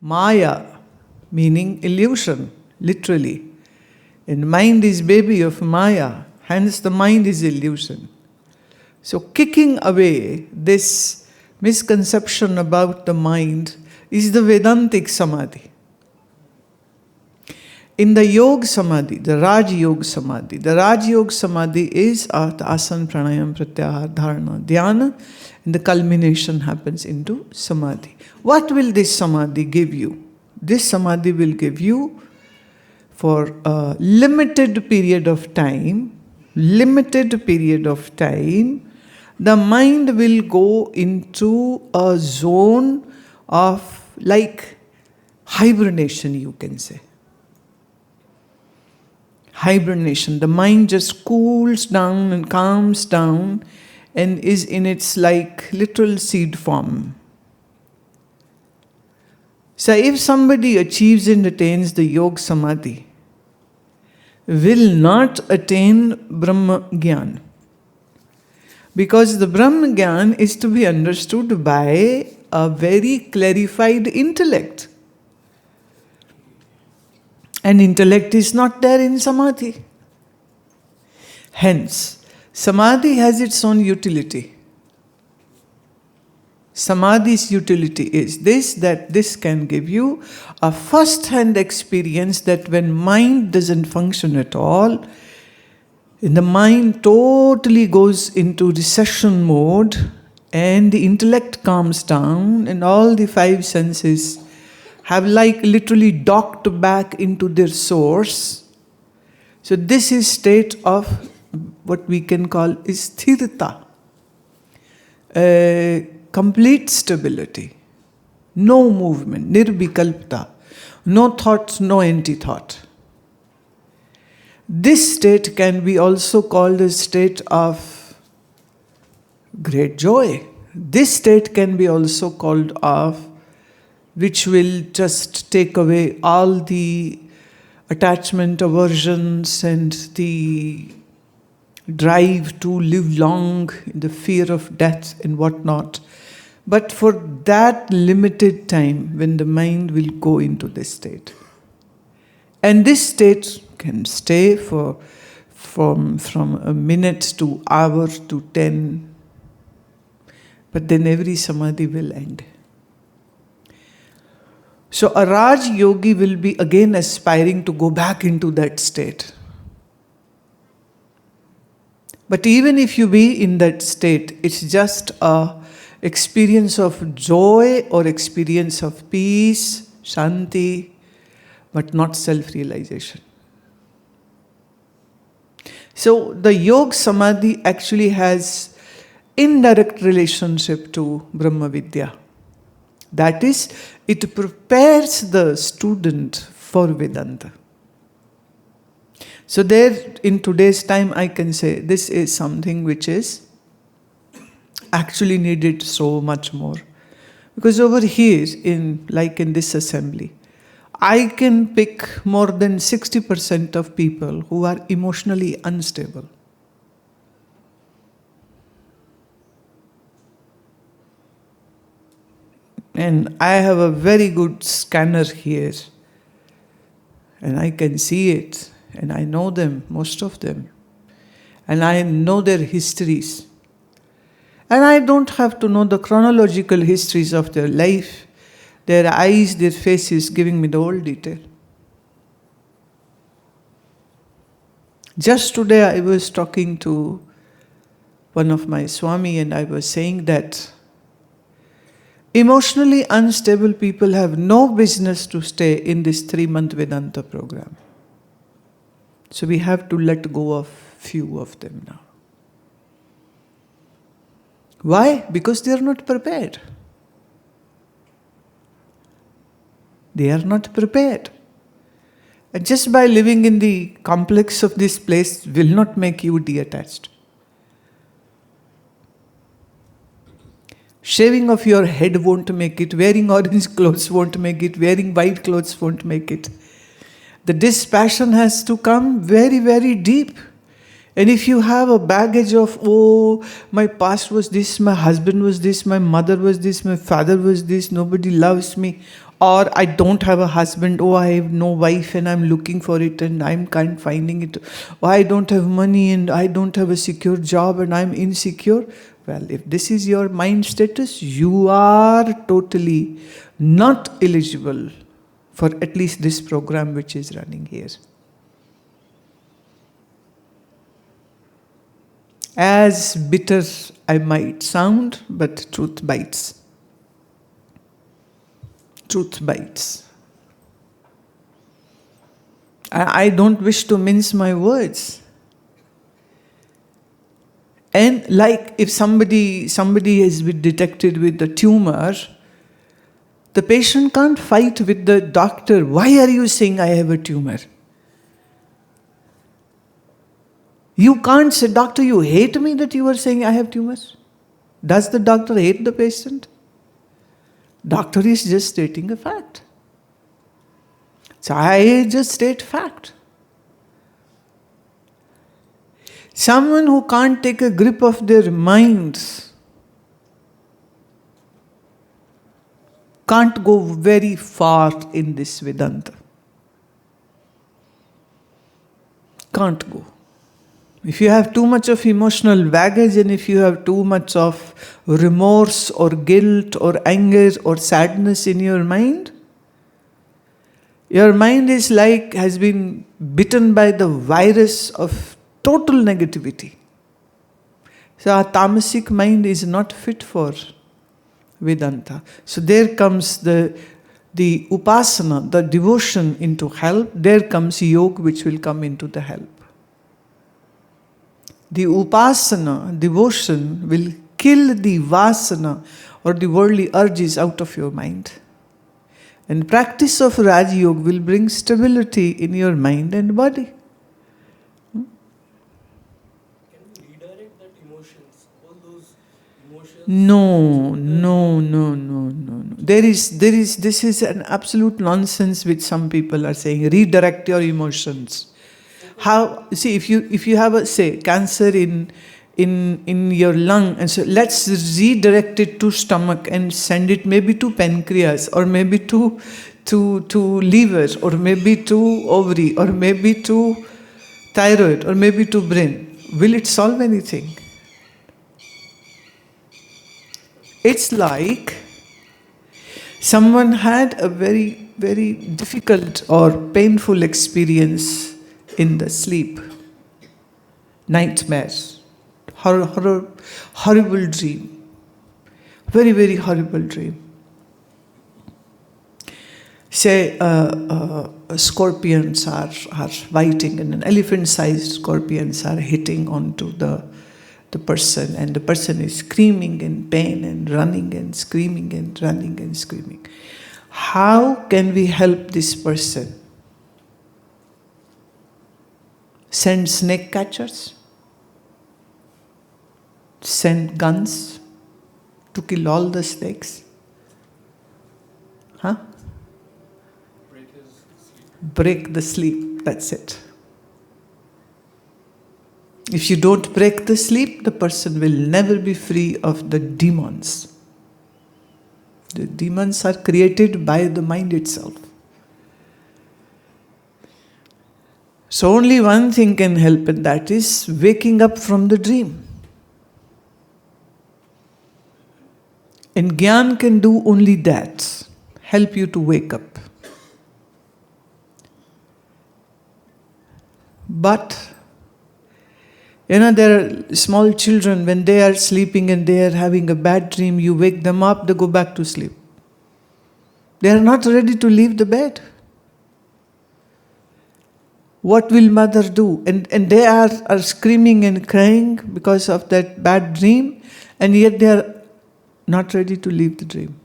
Maya, meaning illusion, literally. And mind is baby of Maya, hence the mind is illusion. So kicking away this misconception about the mind is the Vedantic Samadhi. In the Yoga Samadhi, the Raj Yoga Samadhi, the Raj Yoga Samadhi is Asana, Pranayam, Pratyahar, Dharana, Dhyana, and the culmination happens into Samadhi. What will this Samadhi give you? This Samadhi will give you, for a limited period of time, the mind will go into a zone of like hibernation, you can say. Hibernation. The mind just cools down and calms down and is in its like literal seed form. So if somebody achieves and attains the Yoga Samadhi, will not attain Brahma Gyan. Because the Brahma Gyan is to be understood by a very clarified intellect. And intellect is not there in Samadhi. Hence, Samadhi has its own utility. Samadhi's utility is this, that this can give you a first-hand experience that when mind doesn't function at all, and the mind totally goes into recession mode and the intellect calms down and all the five senses have like literally docked back into their source. So this is state of what we can call is sthirta. Complete stability, no movement, nirvikalpta, no thoughts, no anti-thought. This state can be also called a state of great joy. This state can be also called of which will just take away all the attachment, aversions and the drive to live long, the fear of death and whatnot. But for that limited time when the mind will go into this state. And this state can stay from a minute to hour to 10. But then every samadhi will end. So a Raj Yogi will be again aspiring to go back into that state. But even if you be in that state, it's just a experience of joy or experience of peace, shanti, but not self-realization. So the Yoga Samadhi actually has indirect relationship to Brahma Vidya. That is, it prepares the student for Vedanta. So there, in today's time, I can say this is something which is actually needed so much more. Because over here, in this assembly, I can pick more than 60% of people who are emotionally unstable. And I have a very good scanner here. And I can see it. And I know them, most of them. And I know their histories. And I don't have to know the chronological histories of their life, their eyes, their faces, giving me the whole detail. Just today I was talking to one of my Swami and I was saying that emotionally unstable people have no business to stay in this 3-month Vedanta program. So we have to let go of few of them now. Why? Because they are not prepared. They are not prepared. And just by living in the complex of this place will not make you detached. Shaving of your head won't make it. Wearing orange clothes won't make it. Wearing white clothes won't make it. The dispassion has to come very, very deep. And if you have a baggage of, oh, my past was this, my husband was this, my mother was this, my father was this, nobody loves me, Or I don't have a husband, oh, I have no wife and I'm looking for it and I'm kind of finding it. Oh, I don't have money and I don't have a secure job and I'm insecure. Well, if this is your mind status, you are totally not eligible for at least this program which is running here. As bitter I might sound, but truth bites. Truth bites. I don't wish to mince my words. And like if somebody has been detected with a tumor, the patient can't fight with the doctor. Why are you saying I have a tumor? You can't say, doctor, you hate me that you are saying I have tumors. Does the doctor hate the patient? Doctor is just stating a fact. So I just state fact. Someone who can't take a grip of their minds can't go very far in this Vedanta. Can't go. If you have too much of emotional baggage and if you have too much of remorse or guilt or anger or sadness in your mind is like has been bitten by the virus of total negativity. So our tamasic mind is not fit for Vedanta. So there comes the upasana, the devotion into help. There comes yoga which will come into the help. The upasana, devotion, will kill the vasana or the worldly urges out of your mind. And practice of Raj Yoga will bring stability in your mind and body. Can we redirect that emotions, all those emotions? No. This is an absolute nonsense which some people are saying. Redirect your emotions. How? See, if you have a cancer in your lung, and so let's redirect it to stomach and send it maybe to pancreas or maybe to liver or maybe to ovary or maybe to thyroid or maybe to brain. Will it solve anything? It's like someone had a very, very difficult or painful experience in the sleep. Nightmares. Horrible dream. Very, very horrible dream. Say scorpions are fighting and an elephant-sized scorpions are hitting onto the person and the person is screaming in pain and running and screaming and running and screaming. How can we help this person? Send snake catchers? Send guns to kill all the snakes? Huh? Break the sleep, that's it. If you don't break the sleep, the person will never be free of the demons. The demons are created by the mind itself. So only one thing can help, and that is waking up from the dream. And Gyan can do only that, help you to wake up. But there are small children, when they are sleeping and they are having a bad dream, you wake them up, they go back to sleep. They are not ready to leave the bed. What will mother do? And they are screaming and crying because of that bad dream, and yet they are not ready to leave the dream.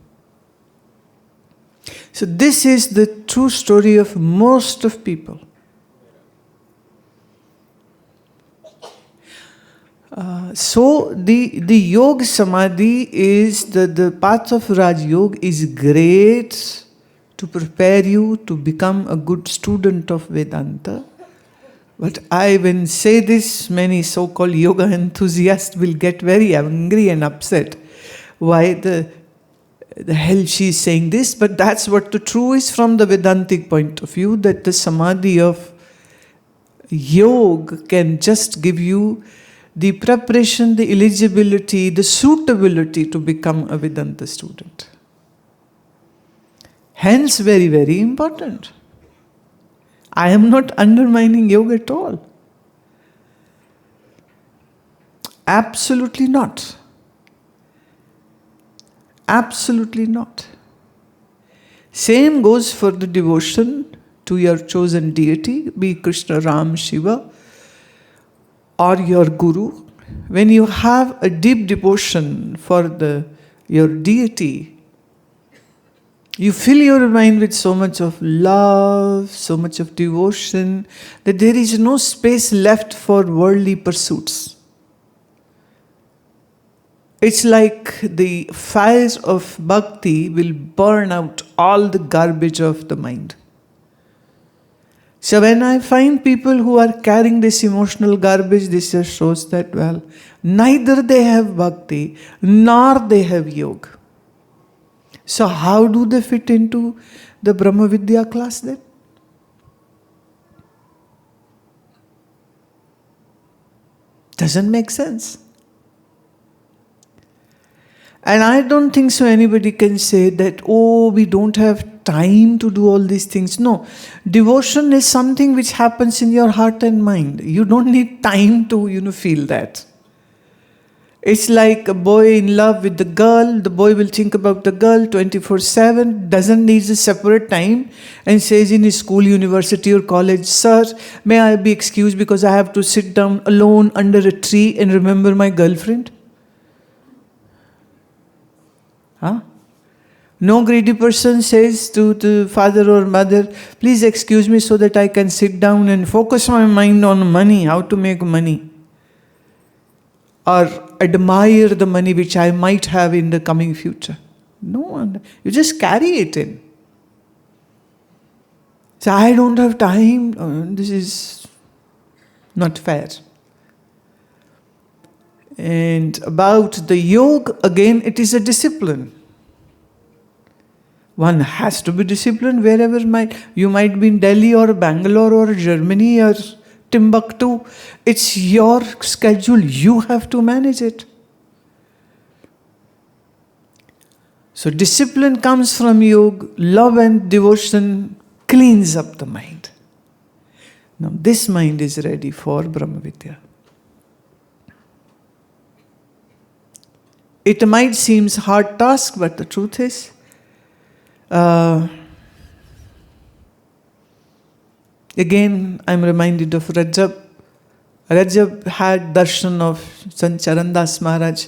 So this is the true story of most of people. So the yoga samadhi is the path of Raj Yoga is great to prepare you to become a good student of Vedanta. But when say this, many so-called yoga enthusiasts will get very angry and upset. Why the hell she's saying this, but that's what the true is from the Vedantic point of view, that the Samadhi of Yoga can just give you the preparation, the eligibility, the suitability to become a Vedanta student. Hence, very, very important. I am not undermining yoga at all. Absolutely not. Absolutely not. Same goes for the devotion to your chosen deity, be Krishna, Ram, Shiva, or your Guru. When you have a deep devotion for your deity, you fill your mind with so much of love, so much of devotion, that there is no space left for worldly pursuits. It's like the fire of bhakti will burn out all the garbage of the mind. So when I find people who are carrying this emotional garbage, this just shows that, well, neither they have bhakti, nor they have yoga. So how do they fit into the Brahma Vidya class then? Doesn't make sense. And I don't think so anybody can say that, oh, we don't have time to do all these things. No. Devotion is something which happens in your heart and mind. You don't need time to, feel that. It's like a boy in love with the girl. The boy will think about the girl 24/7, doesn't need a separate time, and says in his school, university or college, "Sir, may I be excused because I have to sit down alone under a tree and remember my girlfriend?" Huh? No greedy person says to the father or mother, "Please excuse me so that I can sit down and focus my mind on money, how to make money. Or admire the money which I might have in the coming future." No one. You just carry it in. So I don't have time. This is not fair. And about the yoga, again, it is a discipline. One has to be disciplined wherever you might be in Delhi or Bangalore or Germany or Timbuktu. It's your schedule. You have to manage it. So discipline comes from yoga. Love and devotion cleans up the mind. Now this mind is ready for Brahma Vidya. It might seem a hard task, but the truth is, again, I'm reminded of Rajab. Rajab had darshan of Sant Charandas Maharaj.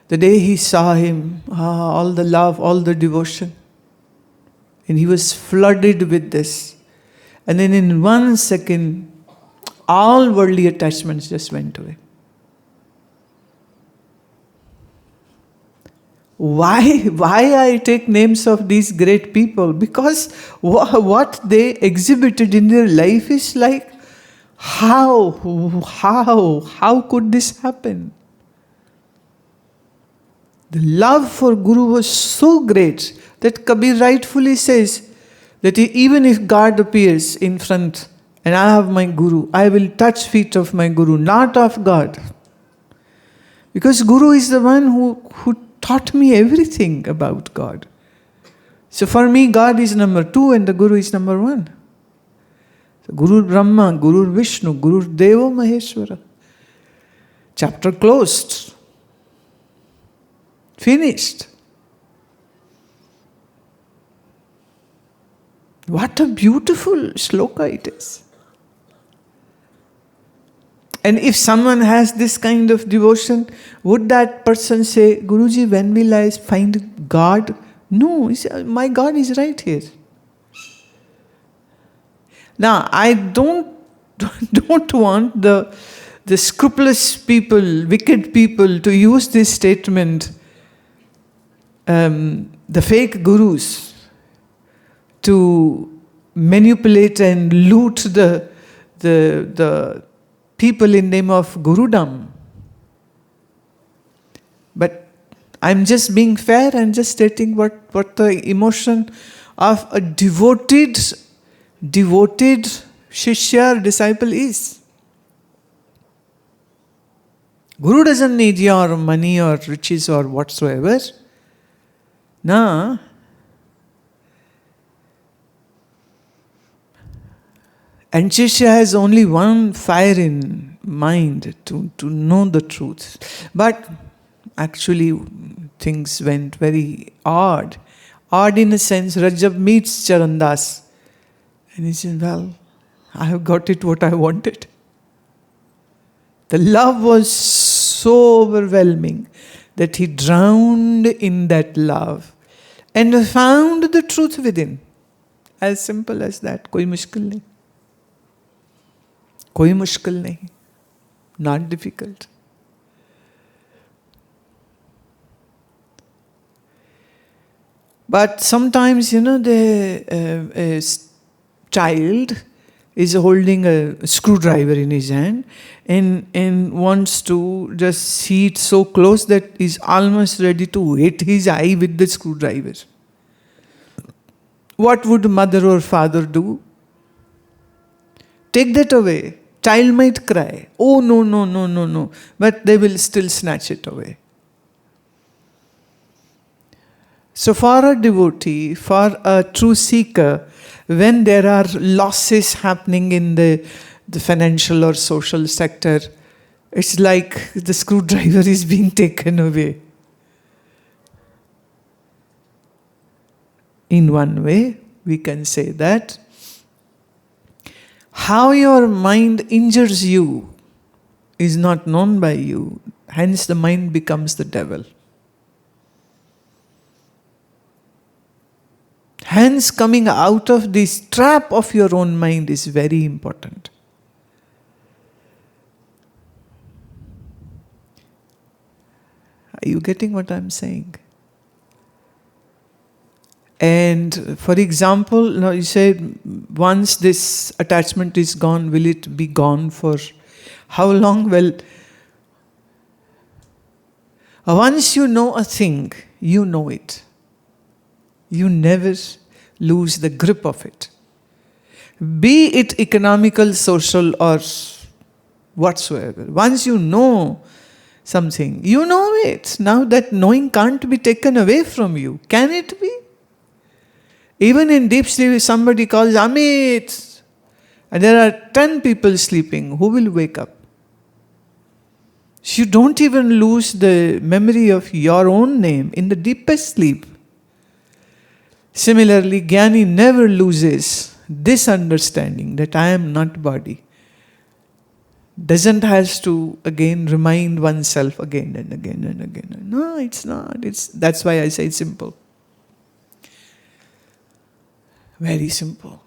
The day he saw him, all the love, all the devotion. And he was flooded with this. And then in 1 second, all worldly attachments just went away. Why I take names of these great people? Because what they exhibited in their life is like, how could this happen? The love for Guru was so great that Kabir rightfully says that even if God appears in front and I have my Guru, I will touch feet of my Guru, not of God. Because Guru is the one who taught me everything about God. So for me, God is number 2 and the Guru is number 1. So Guru Brahma, Guru Vishnu, Guru Deva Maheshwara. Chapter closed. Finished. What a beautiful shloka it is. And if someone has this kind of devotion, would that person say, "Guruji, when will I find God?" No, my God is right here. Now, I don't want the scrupulous people, wicked people, to use this statement, the fake gurus, to manipulate and loot the people in name of Gurudom. But I'm just being fair and just stating what the emotion of a devoted Shishya or disciple is. Guru doesn't need your money or riches or whatsoever. No. And Shishya has only one fire in mind to know the truth. But actually things went very odd. Odd in a sense, Rajab meets Charandas. And he says, well, I have got it what I wanted. The love was so overwhelming that he drowned in that love and found the truth within. As simple as that. Koi mushkil nahi. Koi mushkil nahi. Not difficult. But sometimes, a child is holding a screwdriver in his hand and wants to just see it so close that he's almost ready to hit his eye with the screwdriver. What would mother or father do? Take that away. Child might cry. Oh, no. But they will still snatch it away. So for a devotee, for a true seeker, when there are losses happening in the financial or social sector, it's like the screwdriver is being taken away. In one way, we can say that how your mind injures you is not known by you, hence the mind becomes the devil. Hence, coming out of this trap of your own mind is very important. Are you getting what I'm saying? And for example, now you said, once this attachment is gone, will it be gone for how long? Well, once you know a thing, you know it. You never lose the grip of it. Be it economical, social, or whatsoever. Once you know something, you know it. Now that knowing can't be taken away from you. Can it be? Even in deep sleep, somebody calls Amit, and there are 10 people sleeping. Who will wake up? You don't even lose the memory of your own name in the deepest sleep. Similarly, Jnani never loses this understanding that I am not body. Doesn't has to again remind oneself again and again and again. No, it's not. That's why I say it's simple. Very simple.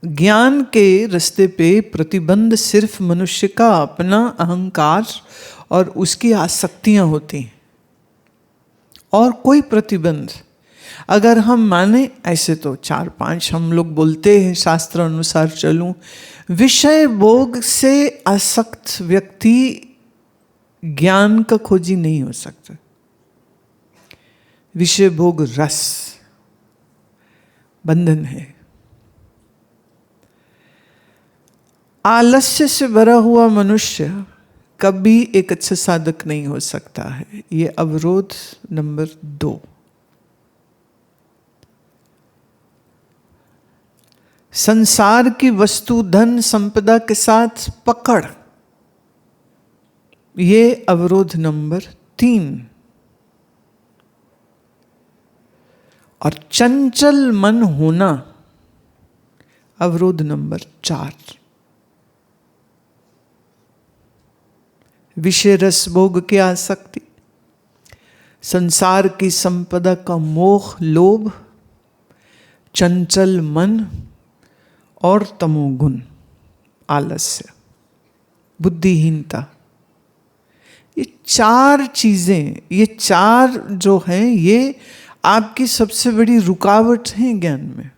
ज्ञान के रास्ते पे प्रतिबंध सिर्फ मनुष्य का अपना अहंकार और उसकी आसक्तियां होती हैं, और कोई प्रतिबंध अगर हम माने, ऐसे तो 4-5 हम लोग बोलते हैं शास्त्र अनुसार चलूं, विषय भोग से आसक्त व्यक्ति ज्ञान का खोजी नहीं हो सकता. विषय भोग रस बंधन है. आलस्य से भरा हुआ मनुष्य कभी एक अच्छा साधक नहीं हो सकता है. ये अवरोध नंबर 2. संसार की वस्तु धन संपदा के साथ पकड़, ये अवरोध नंबर 3. और चंचल मन होना अवरोध नंबर 4. विषय रस भोग की आसक्ति, संसार की संपदा का मोह लोभ, चंचल मन और तमोगुण आलस्य, बुद्धिहीनता. ये 4 चीजें, ये 4 जो हैं, ये आपकी सबसे बड़ी रुकावट हैं ज्ञान में.